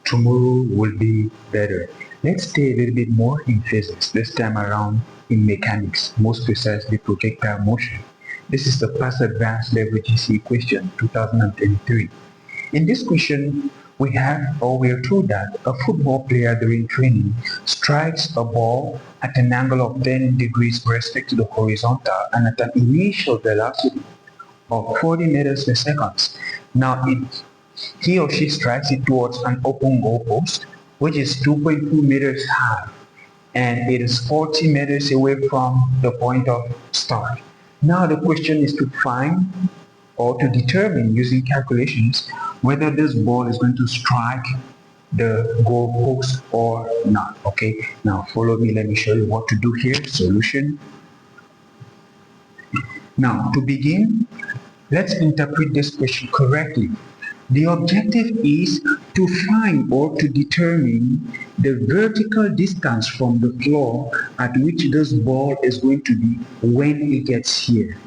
tomorrow will be better. Let's stay a little bit more in physics, this time around in mechanics, most precisely projectile motion. This is the past advanced level GC question 2023. In this question, we are told that a football player during training strikes a ball at an angle of 10 degrees with respect to the horizontal and at an initial velocity of 40 meters per second. Now, he or she strikes it towards an open goalpost, which is 2.2 meters high, and it is 40 meters away from the point of start. Now the question is to find or to determine using calculations whether this ball is going to strike the goalpost or not. Okay, now follow me, let me show you what to do here. Solution. Now to begin, let's interpret this question correctly. The objective is to find or to determine the vertical distance from the floor at which this ball is going to be when it gets here.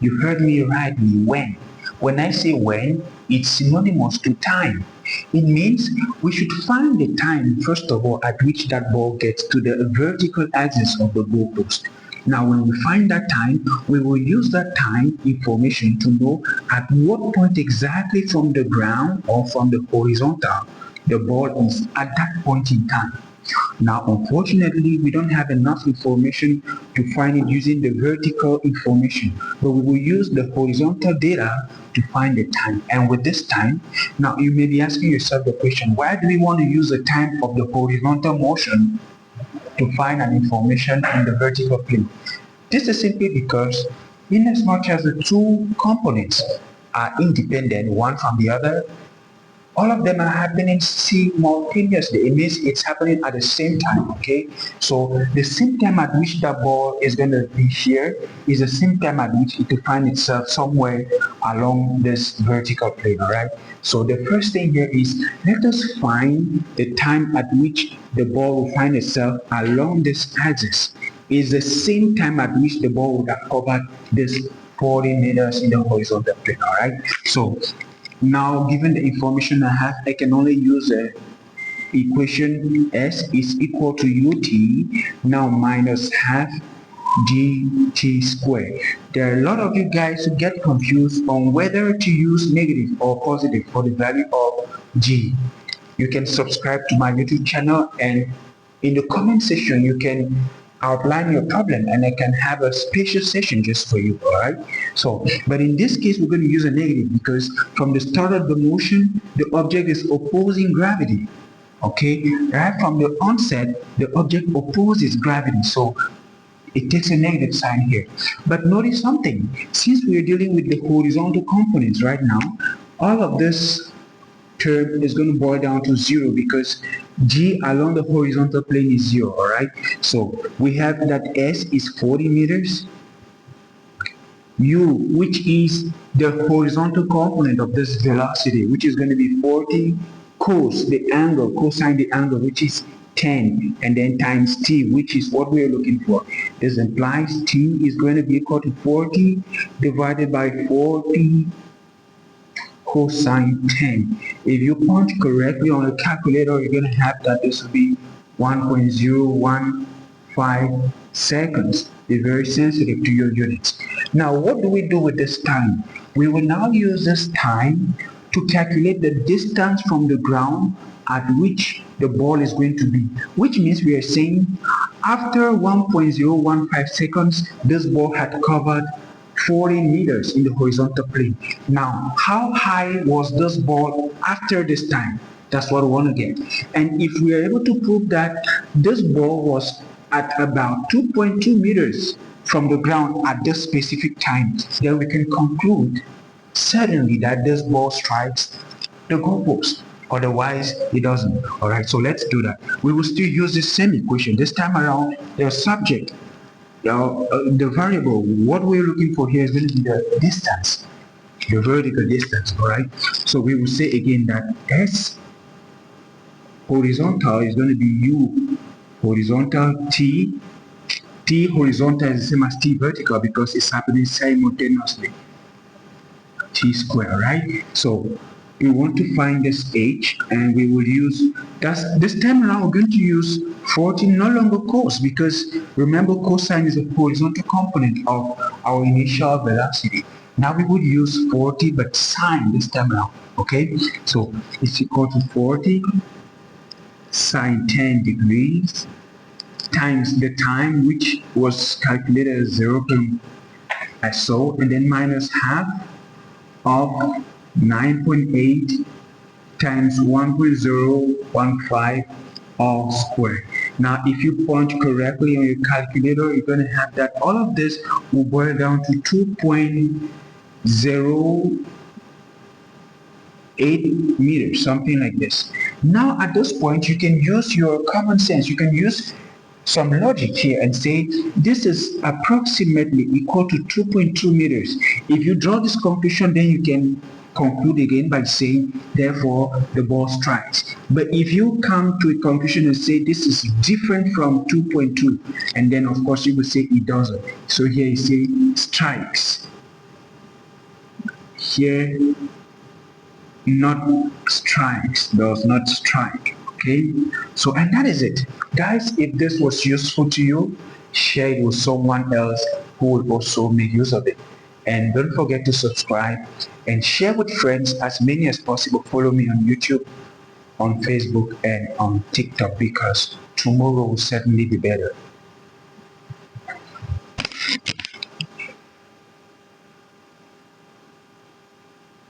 You heard me rightly, when. When I say when, it's synonymous to time. It means we should find the time, first of all, at which that ball gets to the vertical axis of the goalpost. Now, when we find that time, we will use that time information to know at what point exactly from the ground or from the horizontal the ball is at that point in time. Now, unfortunately, we don't have enough information to find it using the vertical information, but we will use the horizontal data to find the time. And with this time, now you may be asking yourself the question, why do we want to use the time of the horizontal motion to find an information in the vertical plane? This is simply because in as much as the two components are independent one from the other, all of them are happening simultaneously. It means it's happening at the same time, okay? So the same time at which that ball is going to be here is the same time at which it will find itself somewhere along this vertical plane, all right? So the first thing here is let us find the time at which the ball will find itself along this axis. Is the same time at which the ball would have covered this 40 meters in the horizontal plane, all right? So now, given the information I have, I can only use the equation S is equal to UT now minus half gt squared. There are a lot of you guys who get confused on whether to use negative or positive for the value of g. You can subscribe to my YouTube channel, and in the comment section you can outline your problem and I can have a special session just for you, all right? So, but in this case, we're going to use a negative because from the start of the motion, the object is opposing gravity, okay? Right from the onset, the object opposes gravity, so it takes a negative sign here. But notice something, since we are dealing with the horizontal components right now, all of this term is going to boil down to zero because g along the horizontal plane is zero, all right? So we have that s is 40 meters, u, which is the horizontal component of this velocity, which is going to be 40 cosine the angle, which is 10, and then times t, which is what we are looking for. This implies t is going to be equal to 40 divided by 40 cosine 10. If you punch correctly on a calculator, you're going to have that this will be 1.015 seconds. Be very sensitive to your units. Now, what do we do with this time? We will now use this time to calculate the distance from the ground at which the ball is going to be, which means we are saying after 1.015 seconds, this ball had covered 40 meters in the horizontal plane. Now, how high was this ball after this time? That's what we want to get. And if we are able to prove that this ball was at about 2.2 meters from the ground at this specific time, then we can conclude certainly that this ball strikes the goalpost. Otherwise, it doesn't. All right, so let's do that. We will still use the same equation. This time around, the subject, the variable, what we're looking for here is going to be the distance, the vertical distance, all right? So we will say again that S horizontal is going to be U horizontal, T horizontal is the same as T vertical because it's happening simultaneously, T square, right? So we want to find this h, and we will use, this time around we're going to use 40, no longer cos, because remember cosine is a horizontal component of our initial velocity. Now we would use 40 but sine this time around. Okay, so it's equal to 40 sine 10 degrees times the time, which was calculated as 0. As so, and then minus half of 9.8 times 1.015 all squared. Now, if you punch correctly on your calculator, you're going to have that all of this will boil down to 2.08 meters, something like this. Now, at this point, you can use your common sense. You can use some logic here and say this is approximately equal to 2.2 meters. If you draw this conclusion, then you can conclude again by saying therefore the ball strikes. But if you come to a conclusion and say this is different from 2.2, and then of course you will say it doesn't. So here you say strikes. Here not strikes, does not strike. Okay, so and that is it, guys. If this was useful to you, share it with someone else who will also make use of it. And don't forget to subscribe and share with friends, as many as possible. Follow me on YouTube, on Facebook, and on TikTok, because tomorrow will certainly be better.